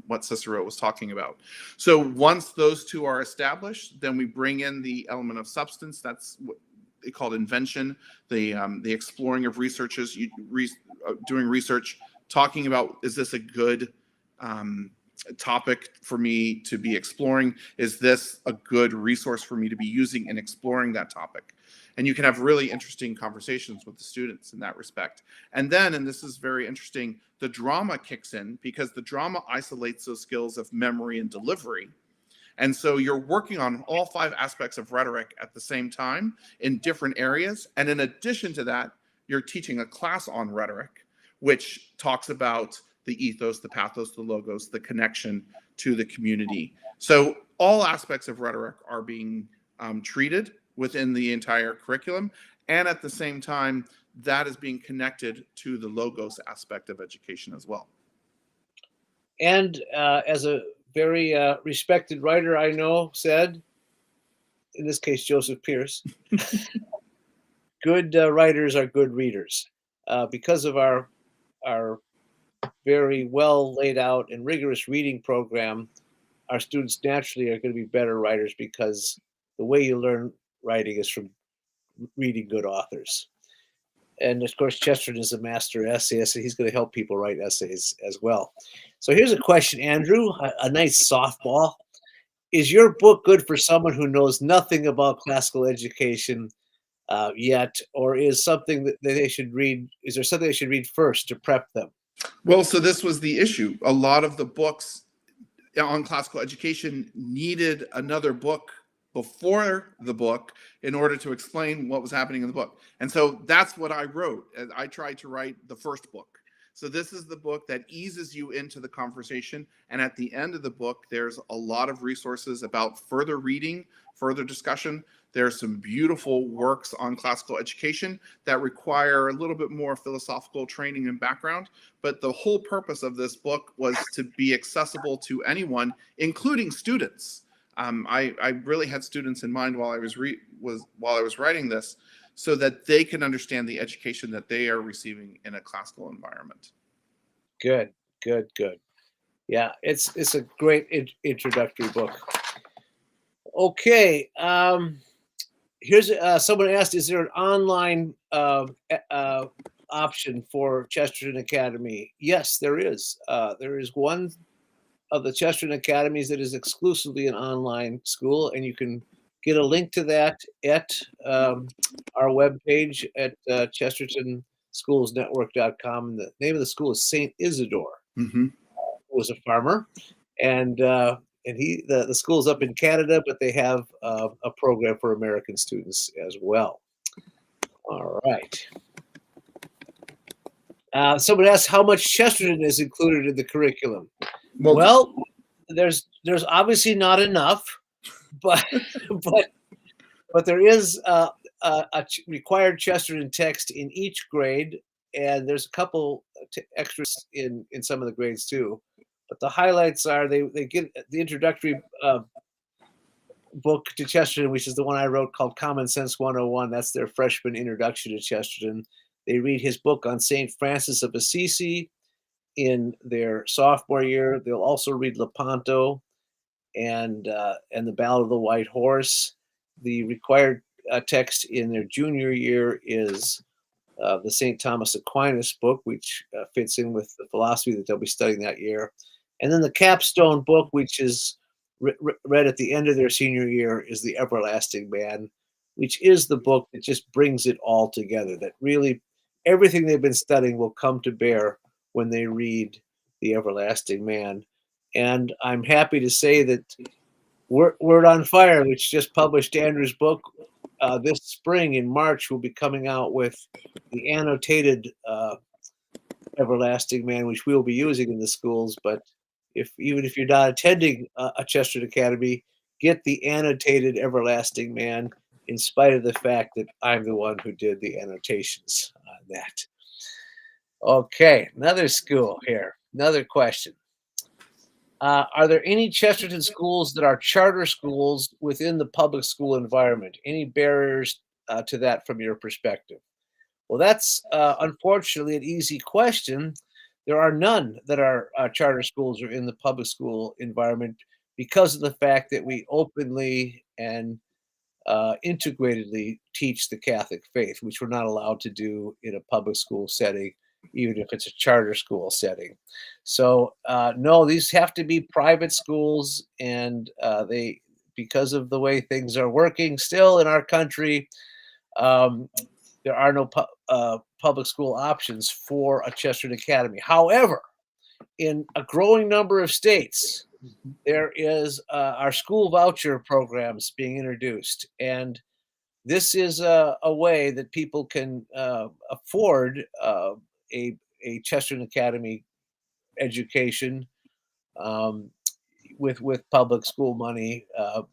what Cicero was talking about. So once those 2 are established, then we bring in the element of substance. That's what they call invention, the exploring of researches, doing research, talking about, is this a good topic for me to be exploring? Is this a good resource for me to be using in exploring that topic? And you can have really interesting conversations with the students in that respect. And then, and this is very interesting, the drama kicks in, because the drama isolates those skills of memory and delivery. And so you're working on all 5 aspects of rhetoric at the same time in different areas. And in addition to that, you're teaching a class on rhetoric, which talks about the ethos, the pathos, the logos, the connection to the community. So all aspects of rhetoric are being treated within the entire curriculum. And at the same time, that is being connected to the logos aspect of education as well. And as a very respected writer I know said, in this case, Joseph Pierce, good writers are good readers. Because of our very well laid out and rigorous reading program, our students naturally are going to be better writers, because the way you learn writing is from reading good authors. And of course, Chesterton is a master essayist, so he's going to help people write essays as well. So here's a question, Andrew, a nice softball. Is your book good for someone who knows nothing about classical education yet, or is something that they should read? Is there something they should read first to prep them? Well, so this was the issue. A lot of the books on classical education needed another book before the book in order to explain what was happening in the book. And so that's what I wrote. I tried to write the first book. So this is the book that eases you into the conversation. And at the end of the book, there's a lot of resources about further reading, further discussion. There's some beautiful works on classical education that require a little bit more philosophical training and background. But the whole purpose of this book was to be accessible to anyone, including students. I really had students in mind while I was writing this, so that they can understand the education that they are receiving in a classical environment. Good. Yeah, it's a great introductory book. Okay, here's someone asked, is there an online option for Chesterton Academy? Yes, there is. There is one of the Chesterton Academies that is exclusively an online school, and you can get a link to that at our webpage at ChestertonSchoolsNetwork.com. And the name of the school is St. Isidore. Mm-hmm. Who was a farmer, and the school's up in Canada, but they have a program for American students as well. All right. Someone asked how much Chesterton is included in the curriculum. Well, Well, there's obviously not enough, but but there is required Chesterton text in each grade, and there's a couple extras in some of the grades too. But the highlights are they get the introductory book to Chesterton, which is the one I wrote called Common Sense 101. That's their freshman introduction to Chesterton. They read his book on St. Francis of Assisi in their sophomore year. They'll also read Lepanto and the Ballad of the White Horse. The required text in their junior year is the St. Thomas Aquinas book, which fits in with the philosophy that they'll be studying that year. And then the capstone book, which is read at the end of their senior year, is The Everlasting Man, which is the book that just brings it all together, that really everything they've been studying will come to bear when they read The Everlasting Man. And I'm happy to say that Word on Fire, which just published Andrew's book this spring in March, will be coming out with the annotated Everlasting Man, which we'll be using in the schools. But even if you're not attending a Chesterton Academy, get the annotated Everlasting Man, in spite of the fact that I'm the one who did the annotations on that. Okay, another school here. Another question. Are there any Chesterton schools that are charter schools within the public school environment? Any barriers to that from your perspective? Well, that's unfortunately an easy question. There are none that are charter schools or in the public school environment because of the fact that we openly and integratedly teach the Catholic faith, which we're not allowed to do in a public school setting, even if it's a charter school setting. So no, these have to be private schools, and they, because of the way things are working still in our country, there are no public school options for a Chesterton Academy. However, in a growing number of states, there is our school voucher programs being introduced, and this is a way that people can afford a Chesterton Academy education with public school money.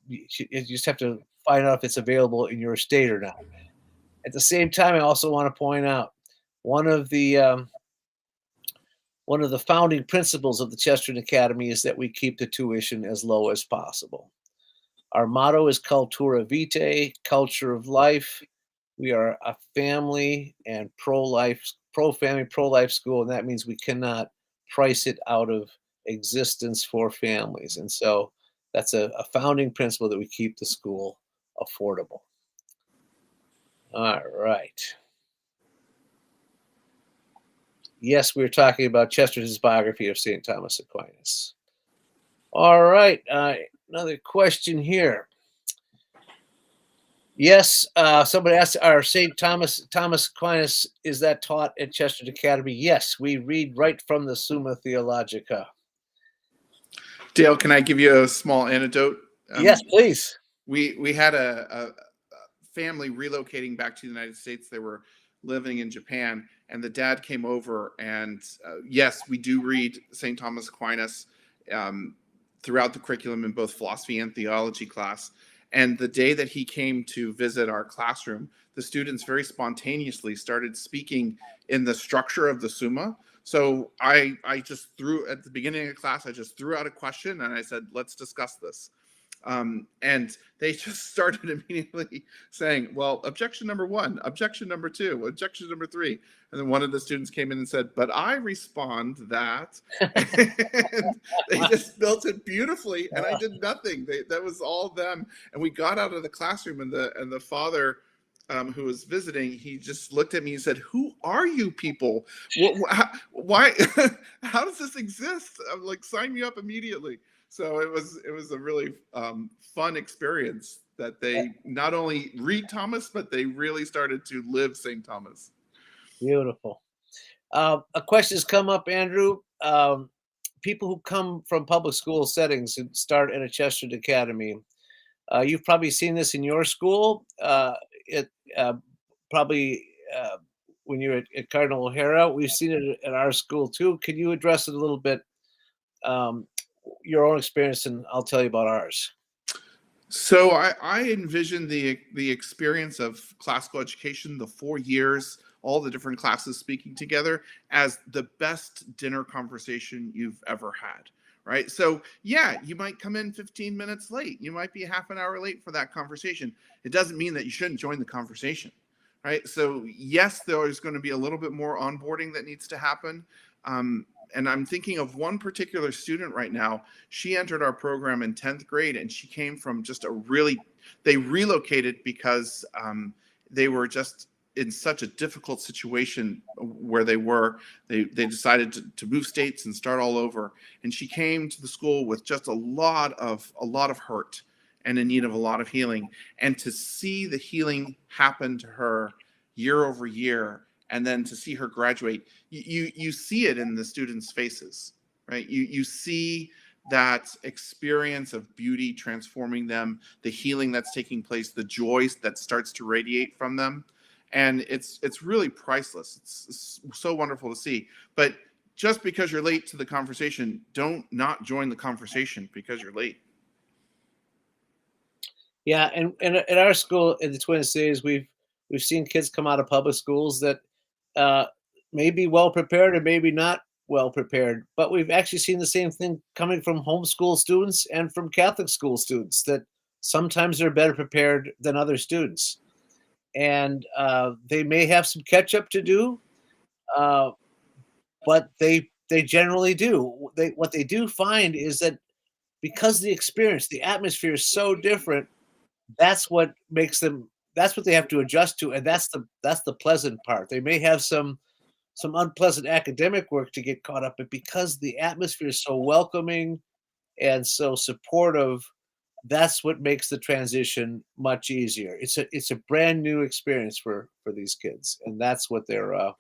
You just have to find out if it's available in your state or not. At the same time, I also want to point out one of the founding principles of the Chesterton Academy is that we keep the tuition as low as possible. Our motto is Cultura Vitae, culture of life. We are a family and pro-family, pro-life school, and that means we cannot price it out of existence for families. And so that's a founding principle that we keep the school affordable. All right. Yes, we were talking about Chesterton's biography of St. Thomas Aquinas. All right. Another question here. Yes, somebody asked, are St. Thomas Aquinas, is that taught at Chesterton Academy? Yes, we read right from the Summa Theologica. Dale, can I give you a small anecdote? Yes, please. We had a family relocating back to the United States. They were living in Japan, and the dad came over, and yes, we do read St. Thomas Aquinas throughout the curriculum in both philosophy and theology class. And the day that he came to visit our classroom, the students very spontaneously started speaking in the structure of the Summa. So I just threw, at the beginning of class, I just threw out a question and I said, let's discuss this. And they just started immediately saying, well, objection number 1, objection number 2, objection number 3. And then one of the students came in and said, but I respond that. And they just built it beautifully, and I did nothing. That was all them. And we got out of the classroom, and the father who was visiting, he just looked at me and said, who are you people? Why? How does this exist? I'm like, sign me up immediately. So it was a really fun experience that they not only read Thomas, but they really started to live St. Thomas. Beautiful. A question has come up, Andrew. People who come from public school settings and start at a Chesterton Academy, you've probably seen this in your school. It probably when you're at Cardinal O'Hara. We've seen it at our school too. Can you address it a little bit, your own experience, and I'll tell you about ours. So I envision the experience of classical education, the 4 years, all the different classes speaking together, as the best dinner conversation you've ever had. Right. So, yeah, you might come in 15 minutes late. You might be half an hour late for that conversation. It doesn't mean that you shouldn't join the conversation. Right. So, yes, there's going to be a little bit more onboarding that needs to happen. And I'm thinking of one particular student right now. She entered our program in 10th grade, and she came from just they relocated because they were just in such a difficult situation where they were. They decided to move states and start all over. And she came to the school with just a lot of hurt and in need of a lot of healing. And to see the healing happen to her year over year, and then to see her graduate, you see it in the students' faces, right? You see that experience of beauty transforming them, the healing that's taking place, the joy that starts to radiate from them. And it's really priceless. It's so wonderful to see. But just because you're late to the conversation, don't not join the conversation because you're late. Yeah, and at our school in the Twin Cities, we've seen kids come out of public schools that may be well prepared or maybe not well prepared, but we've actually seen the same thing coming from homeschool students and from Catholic school students, that sometimes they're better prepared than other students, and they may have some catch up to do, uh, but they generally do. What they do find is that because the experience, the atmosphere is so different, that's what makes them. That's what they have to adjust to, and that's the pleasant part. They may have some unpleasant academic work to get caught up, but because the atmosphere is so welcoming and so supportive, that's what makes the transition much easier. It's a brand new experience for these kids, and that's what they're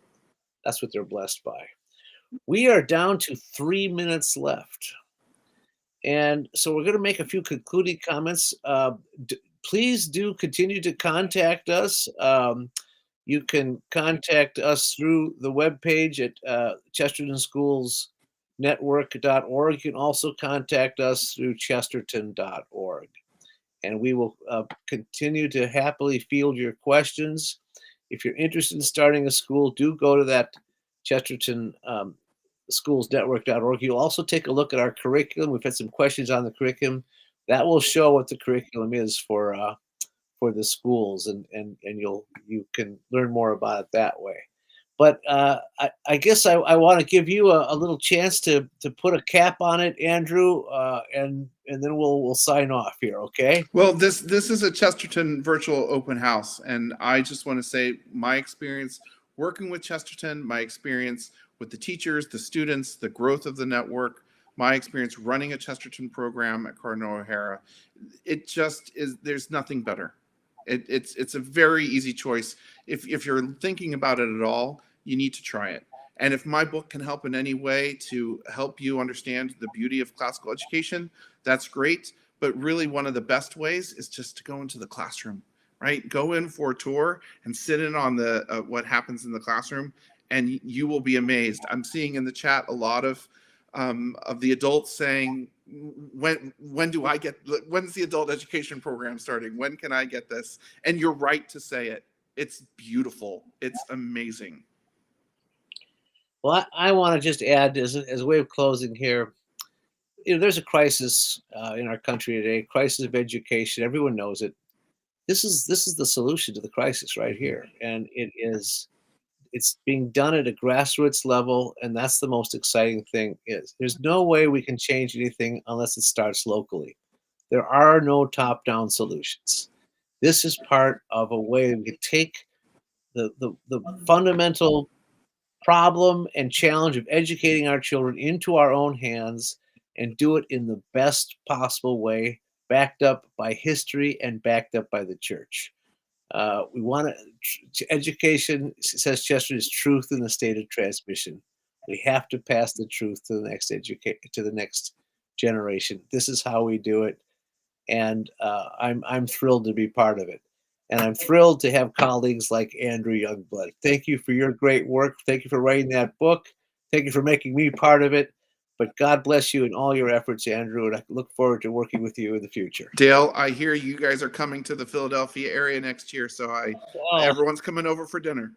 blessed by. We are down to 3 minutes left, and so we're going to make a few concluding comments. Please do continue to contact us. You can contact us through the webpage at Chesterton Schools Network.org. You can also contact us through Chesterton.org. And we will continue to happily field your questions. If you're interested in starting a school, do go to that Chesterton Schools Network.org. You'll also take a look at our curriculum. We've had some questions on the curriculum. That will show what the curriculum is for the schools, and you can learn more about it that way. But I guess I want to give you a little chance to put a cap on it, Andrew, and then we'll sign off here, okay? Well, this is a Chesterton virtual open house, and I just want to say my experience working with Chesterton, my experience with the teachers, the students, the growth of the network, my experience running a Chesterton program at Cardinal O'Hara, it just is. There's nothing better. It's a very easy choice. If you're thinking about it at all, you need to try it. And if my book can help in any way to help you understand the beauty of classical education, that's great. But really, one of the best ways is just to go into the classroom, right? Go in for a tour and sit in on the what happens in the classroom, and you will be amazed. I'm seeing in the chat a lot of the adults saying, when's the adult education program starting? When can I get this? And you're right to say it. It's beautiful. It's amazing. Well, I want to just add as a way of closing here, there's a crisis in our country today, crisis of education. Everyone knows it. This is the solution to the crisis right here, and it's being done at a grassroots level, and that's the most exciting thing. There's no way we can change anything unless it starts locally. There are no top-down solutions. This is part of a way we can take the fundamental problem and challenge of educating our children into our own hands and do it in the best possible way, backed up by history and backed up by the church. We want education, says Chester, is truth in the state of transmission. We have to pass the truth to the next generation. This is how we do it, and I'm thrilled to be part of it. And I'm thrilled to have colleagues like Andrew Youngblood. Thank you for your great work. Thank you for writing that book. Thank you for making me part of it. But God bless you in all your efforts, Andrew, and I look forward to working with you in the future. Dale, I hear you guys are coming to the Philadelphia area next year, so everyone's coming over for dinner.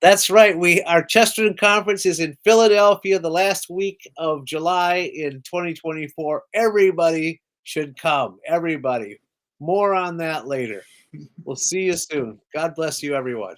That's right. Our Chesterton conference is in Philadelphia the last week of July in 2024. Everybody should come. Everybody. More on that later. We'll see you soon. God bless you, everyone.